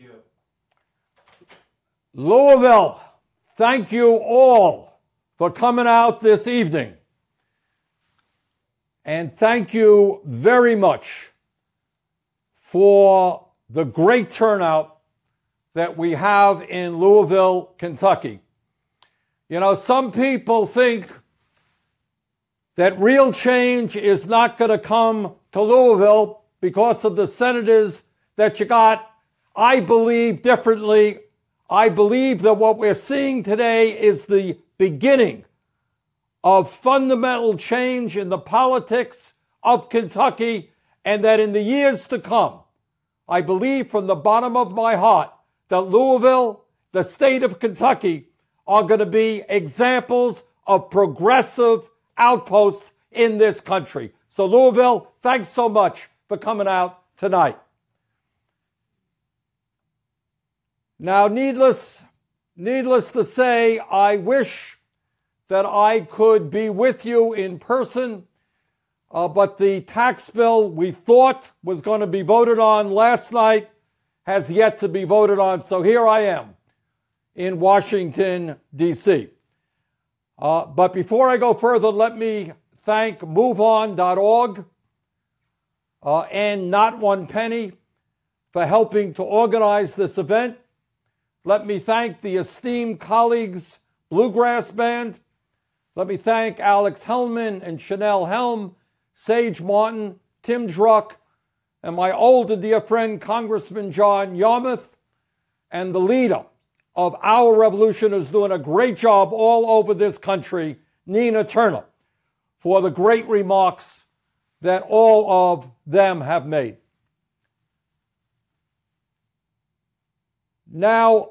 you. Louisville, thank you all for coming out this evening. And thank you very much for the great turnout that we have in Louisville, Kentucky. You know, some people think that real change is not going to come to Louisville because of the senators that you got. I believe differently. I believe that what we're seeing today is the beginning of fundamental change in the politics of Kentucky, and that in the years to come, I believe from the bottom of my heart that Louisville, the state of Kentucky, are going to be examples of progressive outposts in this country. So Louisville, thanks so much for coming out tonight. Now, needless to say, I wish that I could be with you in person, but the tax bill we thought was going to be voted on last night has yet to be voted on. So here I am in Washington, D.C. But before I go further, let me thank MoveOn.org and Not One Penny for helping to organize this event. Let me thank the esteemed colleagues, Bluegrass Band. Let me thank Alex Hellman and Chanel Helm, Sage Martin, Tim Druck, and my old and dear friend, Congressman John Yarmouth, and the leader of our revolution who's doing a great job all over this country, Nina Turner, for the great remarks that all of them have made. Now,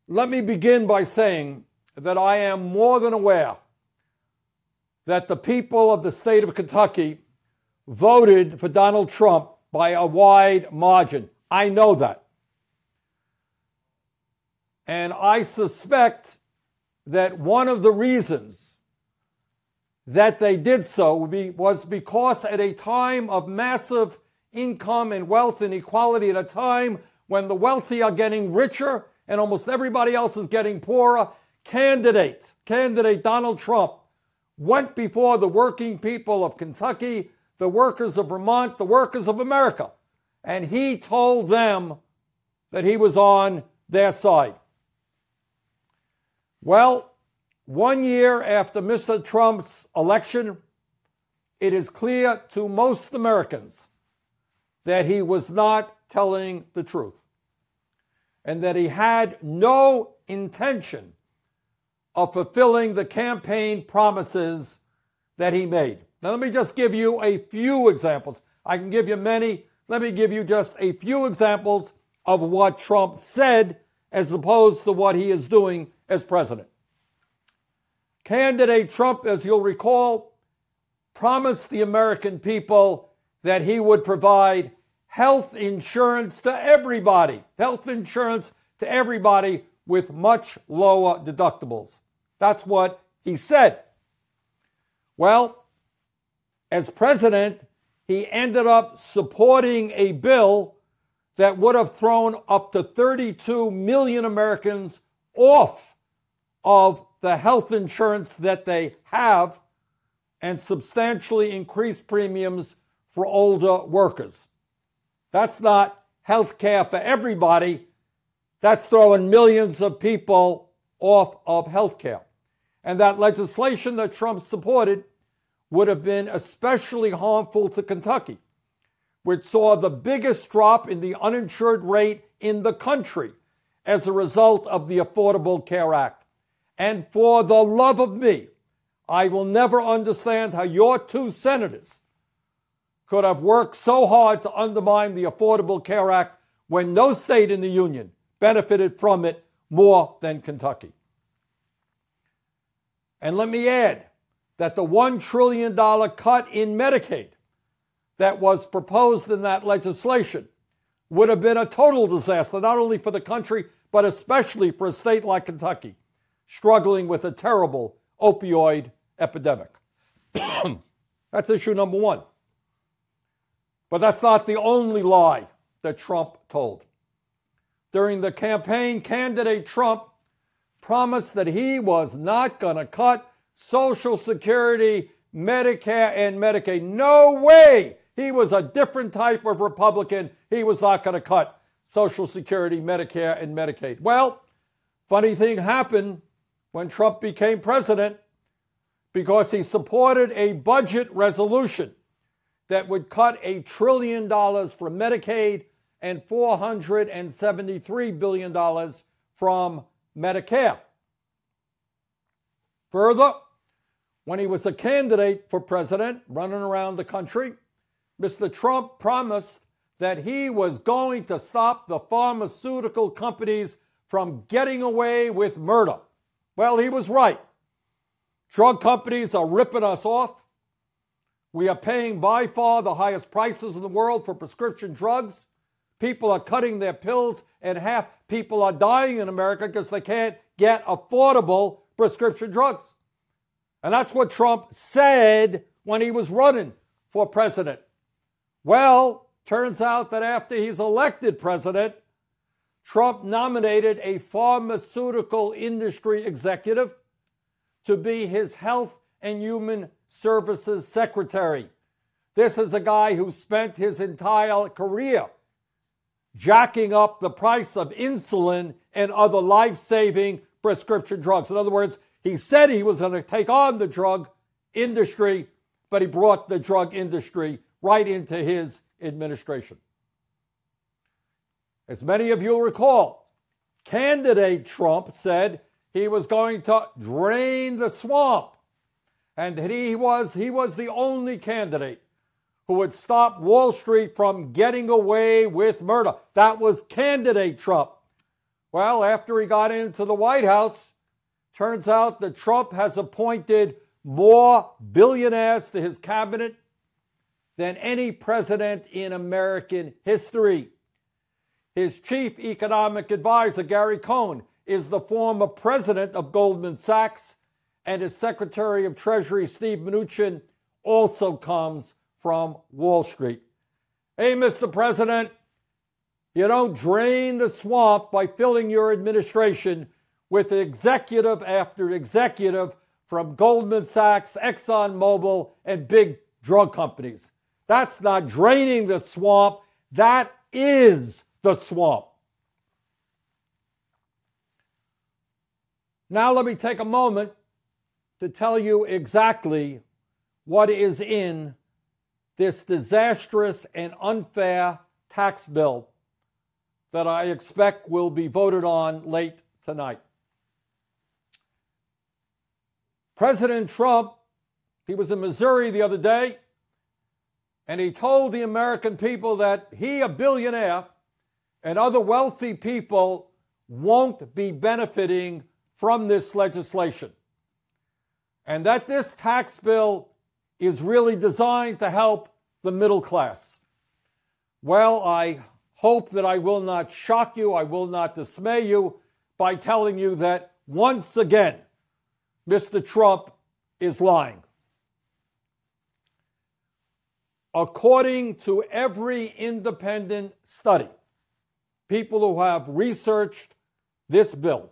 let me begin by saying that I am more than aware that the people of the state of Kentucky voted for Donald Trump by a wide margin. I know that. And I suspect that one of the reasons that they did so was because at a time of massive income and wealth inequality, at a time when the wealthy are getting richer and almost everybody else is getting poorer, candidate Donald Trump went before the working people of Kentucky, the workers of Vermont, the workers of America, and he told them that he was on their side. Well, 1 year after Mr. Trump's election, it is clear to most Americans that he was not telling the truth and that he had no intention of fulfilling the campaign promises that he made. Now, let me just give you a few examples. I can give you many. Let me give you just a few examples of what Trump said as opposed to what he is doing as president. Candidate Trump, as you'll recall, promised the American people that he would provide health insurance to everybody with much lower deductibles. That's what he said. Well, as president, he ended up supporting a bill that would have thrown up to 32 million Americans off of the health insurance that they have and substantially increased premiums for older workers. That's not health care for everybody. That's throwing millions of people off of health care. And that legislation that Trump supported would have been especially harmful to Kentucky, which saw the biggest drop in the uninsured rate in the country as a result of the Affordable Care Act. And for the love of me, I will never understand how your two senators could have worked so hard to undermine the Affordable Care Act when no state in the union benefited from it more than Kentucky. And let me add that the $1 trillion cut in Medicaid that was proposed in that legislation would have been a total disaster, not only for the country, but especially for a state like Kentucky, struggling with a terrible opioid epidemic. That's issue number one. But that's not the only lie that Trump told. during the campaign, candidate Trump promised that he was not going to cut Social Security, Medicare, and Medicaid. No way! He was a different type of Republican. He was not going to cut Social Security, Medicare, and Medicaid. Well, funny thing happened when Trump became president, because he supported a budget resolution that would cut $1 trillion from Medicaid and $473 billion from Medicare. Further, when he was a candidate for president running around the country, Mr. Trump promised that he was going to stop the pharmaceutical companies from getting away with murder. Well, he was right. Drug companies are ripping us off. We are paying by far the highest prices in the world for prescription drugs. People are cutting their pills in half. People are dying in America because they can't get affordable prescription drugs. And that's what Trump said when he was running for president. Well, turns out that after he's elected president, Trump nominated a pharmaceutical industry executive to be his Health and Human Services Secretary. This is a guy who spent his entire career jacking up the price of insulin and other life-saving prescription drugs. In other words, he said he was going to take on the drug industry, but he brought the drug industry right into his administration. As many of you recall, candidate Trump said he was going to drain the swamp, and that he was the only candidate who would stop Wall Street from getting away with murder. That was candidate Trump. Well, after he got into the White House, turns out that Trump has appointed more billionaires to his cabinet than any president in American history. His chief economic advisor, Gary Cohn, is the former president of Goldman Sachs, and his Secretary of Treasury, Steve Mnuchin, also comes from Wall Street. Hey, Mr. President, you don't drain the swamp by filling your administration with executive after executive from Goldman Sachs, ExxonMobil, and big drug companies. That's not draining the swamp. That is the swamp. Now let me take a moment to tell you exactly what is in this disastrous and unfair tax bill that I expect will be voted on late tonight. President Trump, he was in Missouri the other day, and he told the American people that he, a billionaire, and other wealthy people won't be benefiting from this legislation, and that this tax bill is really designed to help the middle class. Well, I hope that I will not shock you, I will not dismay you by telling you that once again, Mr. Trump is lying. According to every independent study, people who have researched this bill,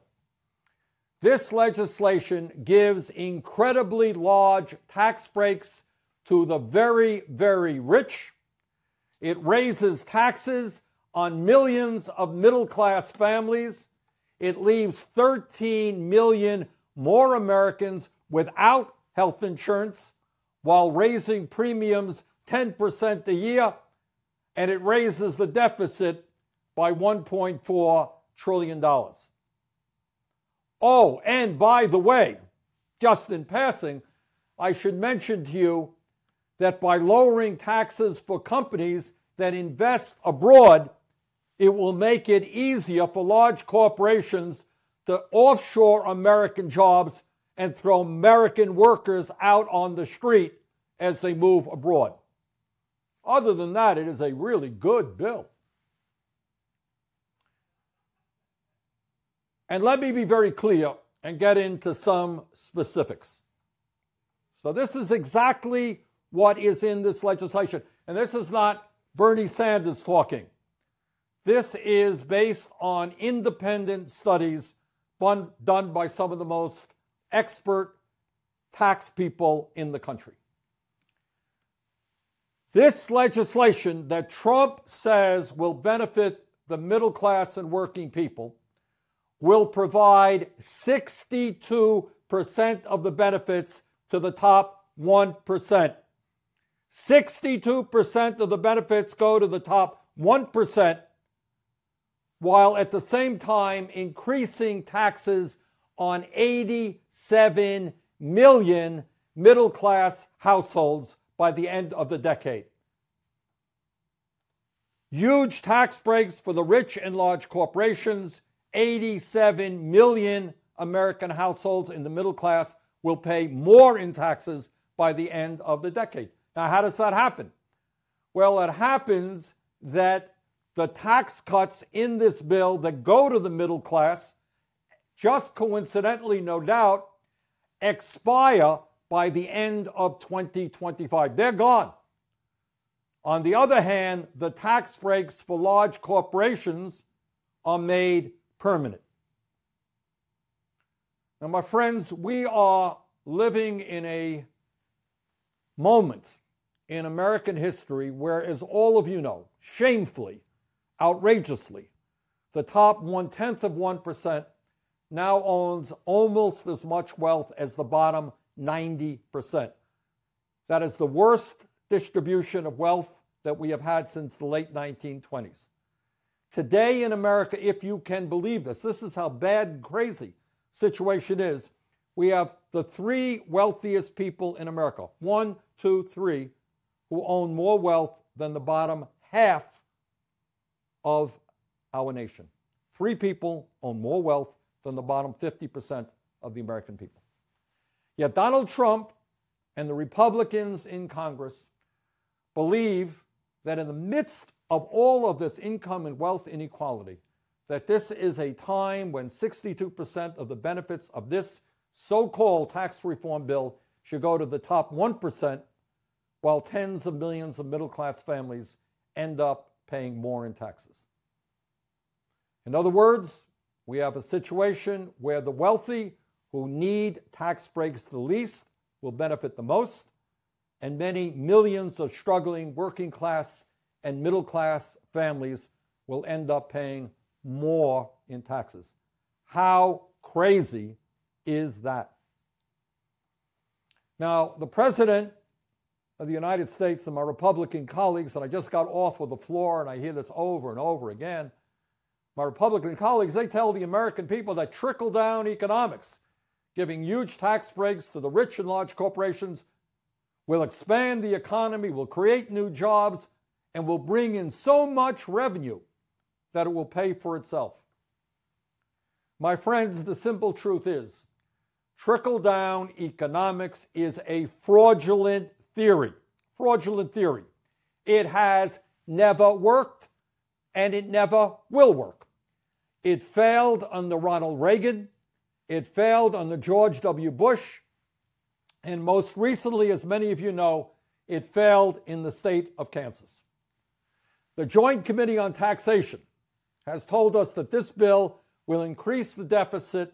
this legislation gives incredibly large tax breaks to the very, very rich. It raises taxes on millions of middle-class families. It leaves 13 million more Americans without health insurance while raising premiums 10% a year, and it raises the deficit by $1.4 trillion. Oh, and by the way, just in passing, I should mention to you that by lowering taxes for companies that invest abroad, it will make it easier for large corporations to offshore American jobs and throw American workers out on the street as they move abroad. Other than that, it is a really good bill. And let me be very clear and get into some specifics. So this is exactly what is in this legislation. And this is not Bernie Sanders talking. This is based on independent studies done by some of the most expert tax people in the country. This legislation that Trump says will benefit the middle class and working people will provide 62% of the benefits to the top 1%. 62% of the benefits go to the top 1%, while at the same time increasing taxes on 87 million middle-class households by the end of the decade. Huge tax breaks for the rich and large corporations. 87 million American households in the middle class will pay more in taxes by the end of the decade. Now, how does that happen? Well, it happens that the tax cuts in this bill that go to the middle class, just coincidentally, no doubt, expire by the end of 2025. They're gone. On the other hand, the tax breaks for large corporations are made permanent. Now, my friends, we are living in a moment in American history where, as all of you know, shamefully, outrageously, the top 1/10 now owns almost as much wealth as the bottom 90%. That is the worst distribution of wealth that we have had since the late 1920s. Today in America, if you can believe this is how bad and crazy situation is. We have the three wealthiest people in America, 1, 2, 3, who own more wealth than the bottom half of our nation. 3 people own more wealth than the bottom 50% of the American people. Yet Donald Trump and the Republicans in Congress believe that in the midst of all of this income and wealth inequality, that this is a time when 62% of the benefits of this so-called tax reform bill should go to the top 1%, while tens of millions of middle-class families end up paying more in taxes. In other words, we have a situation where the wealthy who need tax breaks the least will benefit the most, and many millions of struggling working class and middle class families will end up paying more in taxes. How crazy is that? Now, the President of the United States and my Republican colleagues, and I just got off of the floor and I hear this over and over again, my Republican colleagues, they tell the American people that trickle-down economics, giving huge tax breaks to the rich and large corporations, will expand the economy, will create new jobs, and will bring in so much revenue that it will pay for itself. My friends, the simple truth is, trickle-down economics is a fraudulent theory. Fraudulent theory. It has never worked, and it never will work. It failed under Ronald Reagan. It failed under George W. Bush. And most recently, as many of you know, it failed in the state of Kansas. The Joint Committee on Taxation has told us that this bill will increase the deficit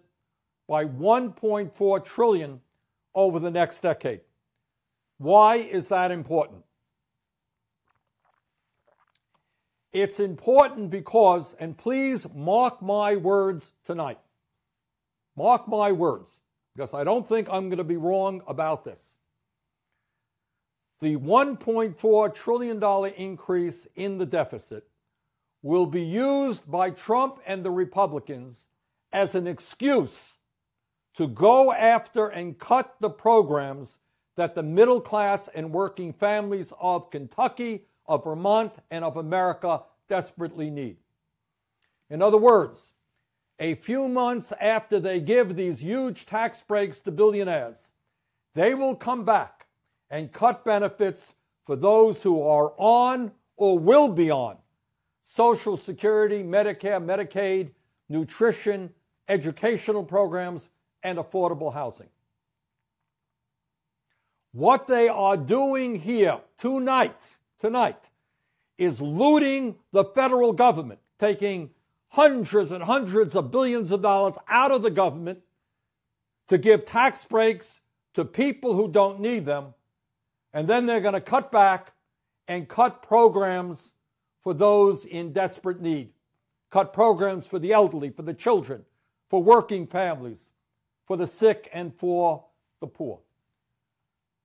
by $1.4 trillion over the next decade. Why is that important? It's important because, and please mark my words tonight, mark my words, because I don't think I'm going to be wrong about this. The $1.4 trillion increase in the deficit will be used by Trump and the Republicans as an excuse to go after and cut the programs that the middle class and working families of Kentucky, of Vermont, and of America desperately need. In other words, a few months after they give these huge tax breaks to billionaires, they will come back and cut benefits for those who are on or will be on Social Security, Medicare, Medicaid, nutrition, educational programs, and affordable housing. What they are doing here tonight, is looting the federal government, taking hundreds and hundreds of billions of dollars out of the government to give tax breaks to people who don't need them, and then they're going to cut back and cut programs for those in desperate need, cut programs for the elderly, for the children, for working families, for the sick, and for the poor.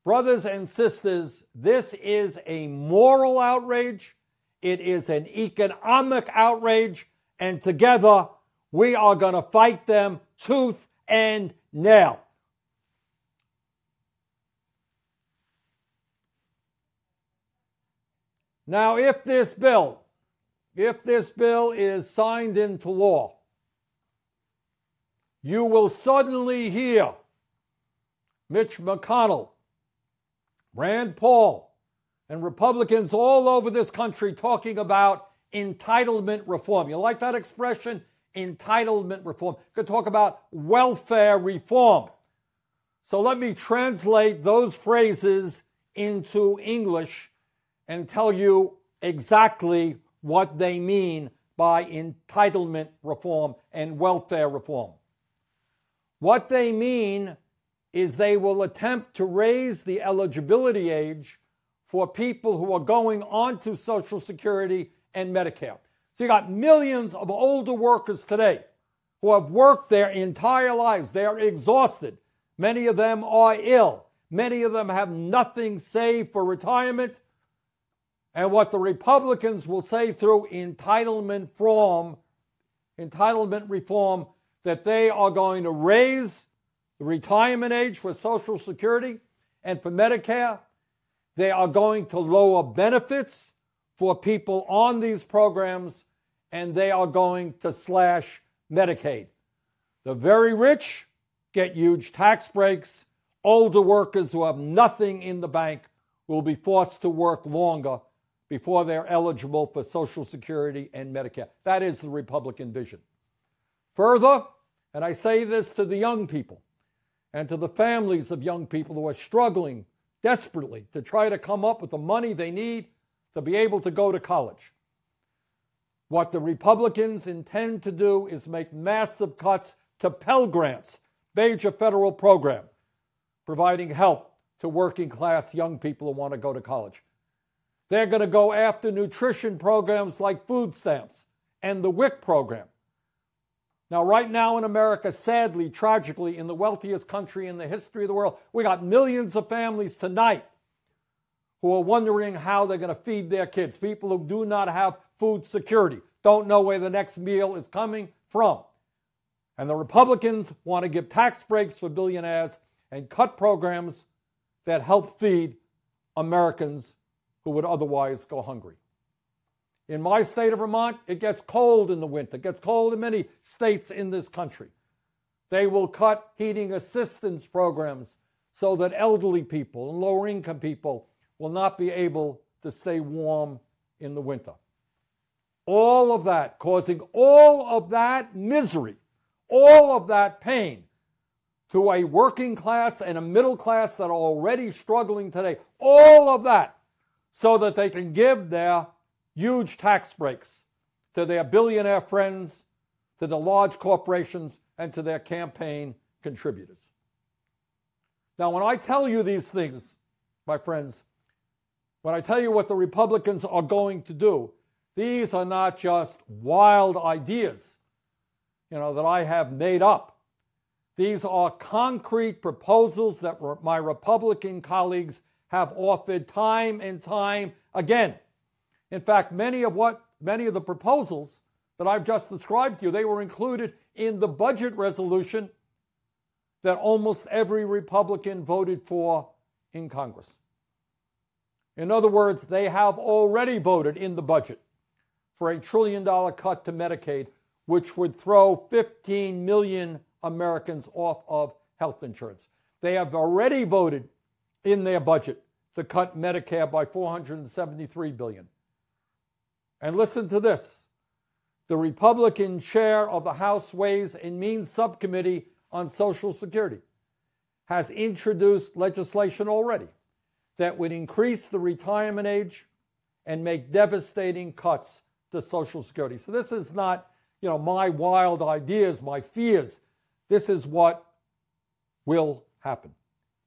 Brothers and sisters, this is a moral outrage. It is an economic outrage, and together we are going to fight them tooth and nail. Now, if this bill is signed into law, you will suddenly hear Mitch McConnell, Rand Paul, and Republicans all over this country talking about entitlement reform. You like that expression? Entitlement reform. You could talk about welfare reform. So let me translate those phrases into English and tell you exactly what they mean by entitlement reform and welfare reform. What they mean is they will attempt to raise the eligibility age for people who are going on to Social Security and Medicare. So you got millions of older workers today who have worked their entire lives. They are exhausted. Many of them are ill. Many of them have nothing saved for retirement. And what the Republicans will say through entitlement reform, that they are going to raise the retirement age for Social Security and for Medicare. They are going to lower benefits for people on these programs, and they are going to slash Medicaid. The very rich get huge tax breaks. Older workers who have nothing in the bank will be forced to work longer before they're eligible for Social Security and Medicare. That is the Republican vision. Further, and I say this to the young people and to the families of young people who are struggling desperately to try to come up with the money they need to be able to go to college. What the Republicans intend to do is make massive cuts to Pell Grants, major federal program, providing help to working class young people who want to go to college. They're going to go after nutrition programs like food stamps and the WIC program. Now, right now in America, sadly, tragically, in the wealthiest country in the history of the world, we got millions of families tonight who are wondering how they're going to feed their kids. People who do not have food security, don't know where the next meal is coming from. And the Republicans want to give tax breaks for billionaires and cut programs that help feed Americans who would otherwise go hungry. In my state of Vermont, it gets cold in the winter. It gets cold in many states in this country. They will cut heating assistance programs so that elderly people and lower income people will not be able to stay warm in the winter. All of that causing all of that misery, all of that pain to a working class and a middle class that are already struggling today. All of that so that they can give their huge tax breaks to their billionaire friends, to the large corporations, and to their campaign contributors. Now, when I tell you these things, my friends, when I tell you what the Republicans are going to do, these are not just wild ideas, that I have made up. These are concrete proposals that my Republican colleagues have offered time and time again. In fact, many of the proposals that I've just described to you, they were included in the budget resolution that almost every Republican voted for in Congress. In other words, they have already voted in the budget for $1 trillion cut to Medicaid, which would throw 15 million Americans off of health insurance. They have already voted in their budget to cut Medicare by $473 billion. And listen to this. The Republican chair of the House Ways and Means Subcommittee on Social Security has introduced legislation already that would increase the retirement age and make devastating cuts to Social Security. So this is not, my wild ideas, my fears. This is what will happen.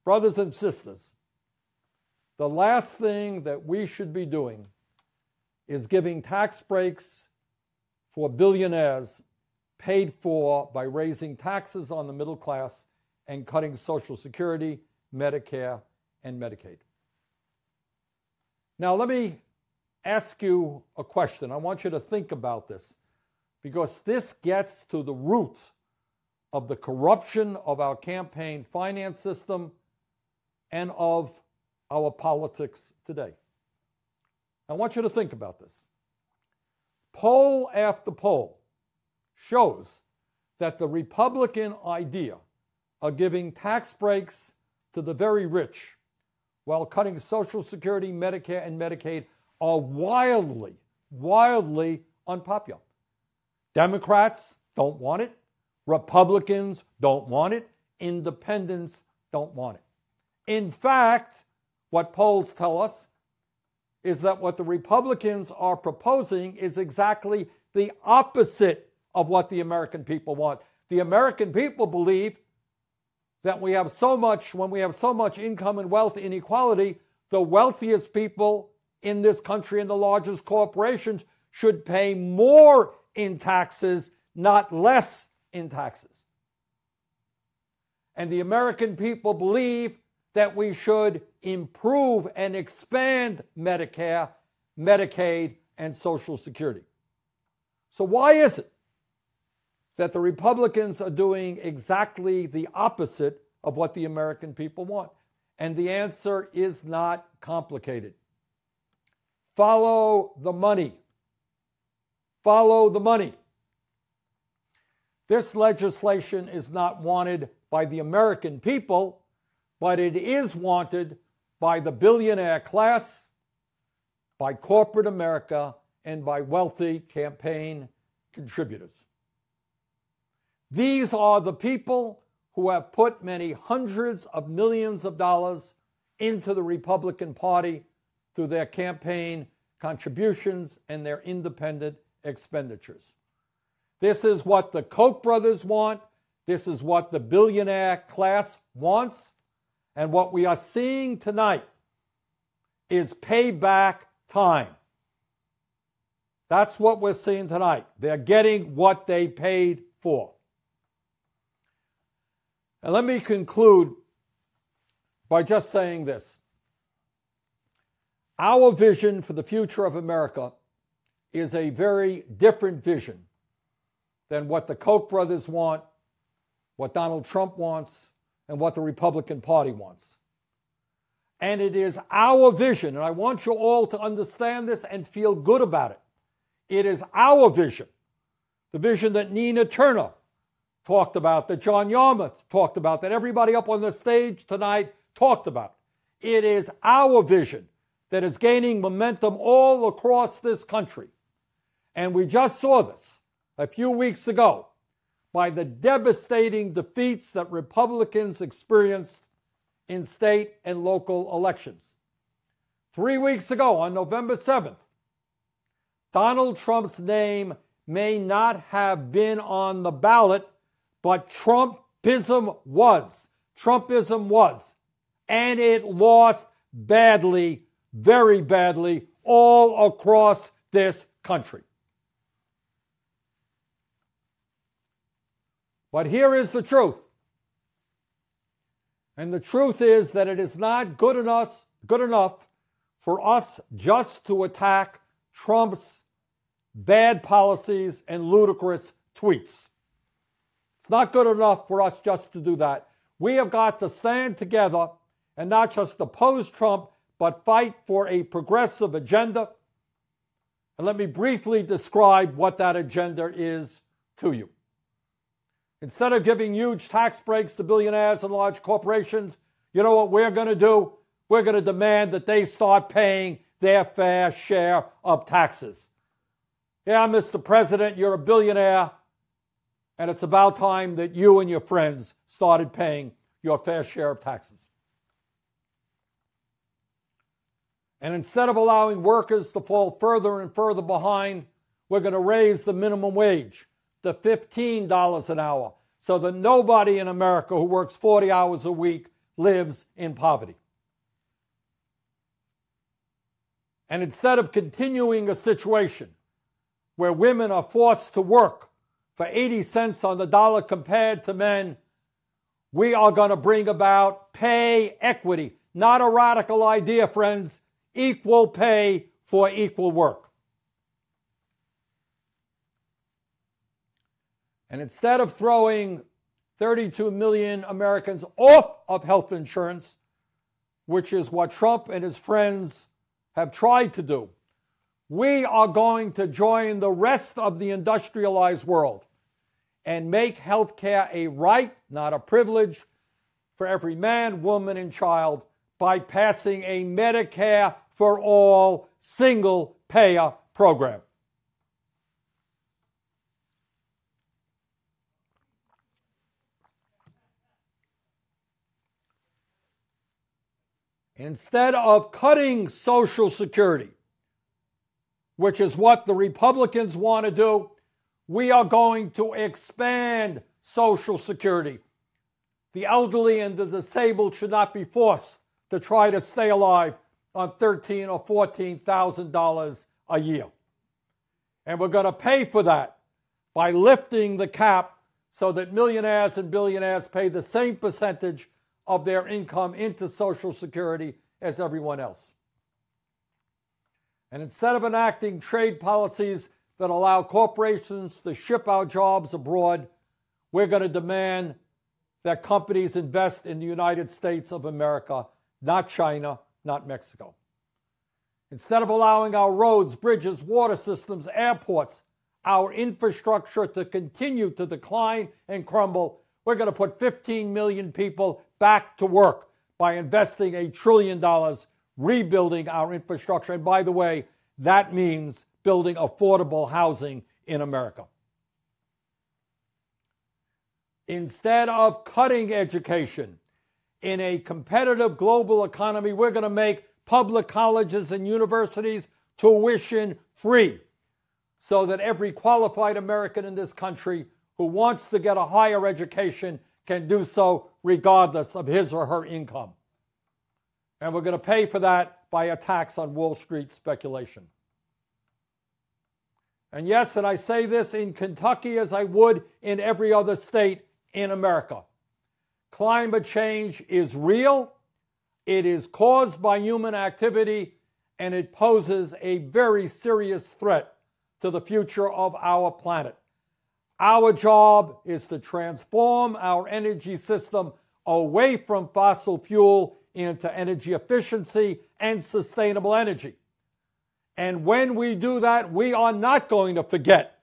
Brothers and sisters, the last thing that we should be doing is giving tax breaks for billionaires paid for by raising taxes on the middle class and cutting Social Security, Medicare, and Medicaid. Now, let me ask you a question. I want you to think about this, because this gets to the root of the corruption of our campaign finance system and of our politics today. I want you to think about this. Poll after poll shows that the Republican idea of giving tax breaks to the very rich while cutting Social Security, Medicare, and Medicaid are wildly, wildly unpopular. Democrats don't want it. Republicans don't want it. Independents don't want it. In fact, what polls tell us is that what the Republicans are proposing is exactly the opposite of what the American people want. The American people believe that when we have so much income and wealth inequality, the wealthiest people in this country and the largest corporations should pay more in taxes, not less in taxes. And the American people believe that we should improve and expand Medicare, Medicaid, and Social Security. So why is it that the Republicans are doing exactly the opposite of what the American people want? And the answer is not complicated. Follow the money. Follow the money. This legislation is not wanted by the American people, but it is wanted by the billionaire class, by corporate America, and by wealthy campaign contributors. These are the people who have put many hundreds of millions of dollars into the Republican Party through their campaign contributions and their independent expenditures. This is what the Koch brothers want. This is what the billionaire class wants. And what we are seeing tonight is payback time. That's what we're seeing tonight. They're getting what they paid for. And let me conclude by just saying this. Our vision for the future of America is a very different vision than what the Koch brothers want, what Donald Trump wants, and what the Republican Party wants. And it is our vision, and I want you all to understand this and feel good about it. It is our vision, the vision that Nina Turner talked about, that John Yarmouth talked about, that everybody up on the stage tonight talked about. It is our vision that is gaining momentum all across this country. And we just saw this a few weeks ago by the devastating defeats that Republicans experienced in state and local elections. 3 weeks ago, on November 7th, Donald Trump's name may not have been on the ballot, but Trumpism was. Trumpism was. And it lost badly, very badly, all across this country. But here is the truth. And the truth is that it is not good enough for us just to attack Trump's bad policies and ludicrous tweets. It's not good enough for us just to do that. We have got to stand together and not just oppose Trump, but fight for a progressive agenda. And let me briefly describe what that agenda is to you. Instead of giving huge tax breaks to billionaires and large corporations, you know what we're going to do? We're going to demand that they start paying their fair share of taxes. Yeah, Mr. President, you're a billionaire, and it's about time that you and your friends started paying your fair share of taxes. And instead of allowing workers to fall further and further behind, we're going to raise the minimum wage to $15 an hour so that nobody in America who works 40 hours a week lives in poverty. And instead of continuing a situation where women are forced to work for 80 cents on the dollar compared to men, we are going to bring about pay equity. Not a radical idea, friends. Equal pay for equal work. And instead of throwing 32 million Americans off of health insurance, which is what Trump and his friends have tried to do, we are going to join the rest of the industrialized world and make health care a right, not a privilege, for every man, woman, and child by passing a Medicare for all single-payer program. Instead of cutting Social Security, which is what the Republicans want to do, we are going to expand Social Security. The elderly and the disabled should not be forced to try to stay alive on $13,000 or $14,000 a year. And we're going to pay for that by lifting the cap so that millionaires and billionaires pay the same percentage of their income into Social Security as everyone else. And instead of enacting trade policies that allow corporations to ship our jobs abroad, we're going to demand that companies invest in the United States of America, not China, not Mexico. Instead of allowing our roads, bridges, water systems, airports, our infrastructure to continue to decline and crumble, we're going to put 15 million people back to work by investing $1 trillion rebuilding our infrastructure. And by the way, that means building affordable housing in America. Instead of cutting education in a competitive global economy, we're going to make public colleges and universities tuition free so that every qualified American in this country who wants to get a higher education can do so regardless of his or her income. And we're going to pay for that by a tax on Wall Street speculation. And yes, and I say this in Kentucky as I would in every other state in America. Climate change is real, it is caused by human activity, and it poses a very serious threat to the future of our planet. Our job is to transform our energy system away from fossil fuel into energy efficiency and sustainable energy. And when we do that, we are not going to forget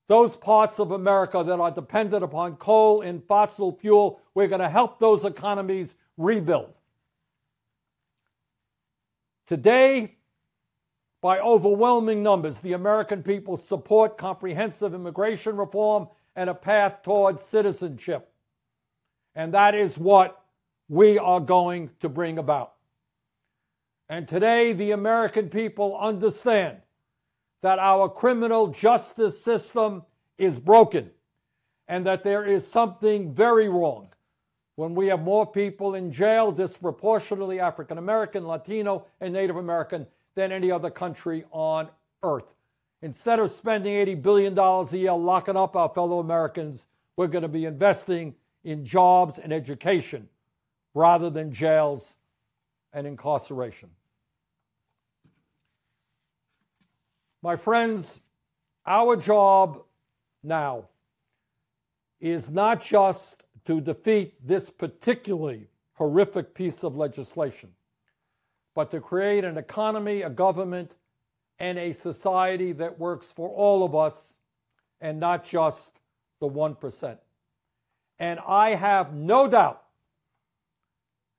those parts of America that are dependent upon coal and fossil fuel. We're going to help those economies rebuild. Today, by overwhelming numbers, the American people support comprehensive immigration reform and a path towards citizenship. And that is what we are going to bring about. And today, the American people understand that our criminal justice system is broken and that there is something very wrong when we have more people in jail, disproportionately African American, Latino, and Native American, than any other country on earth. Instead of spending $80 billion a year locking up our fellow Americans, we're going to be investing in jobs and education rather than jails and incarceration. My friends, our job now is not just to defeat this particularly horrific piece of legislation, but to create an economy, a government, and a society that works for all of us and not just the 1%. And I have no doubt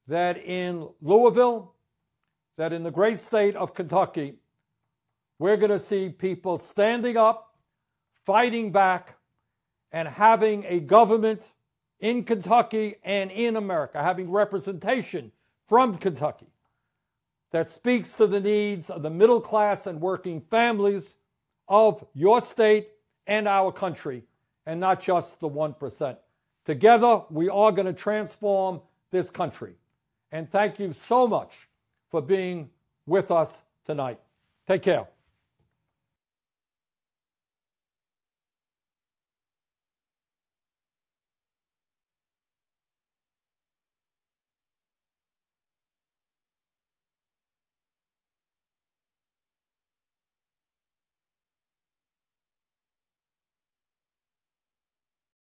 that in Louisville, that in the great state of Kentucky, we're going to see people standing up, fighting back, and having a government in Kentucky and in America, having representation from Kentucky that speaks to the needs of the middle class and working families of your state and our country, and not just the 1%. Together, we are going to transform this country. And thank you so much for being with us tonight. Take care.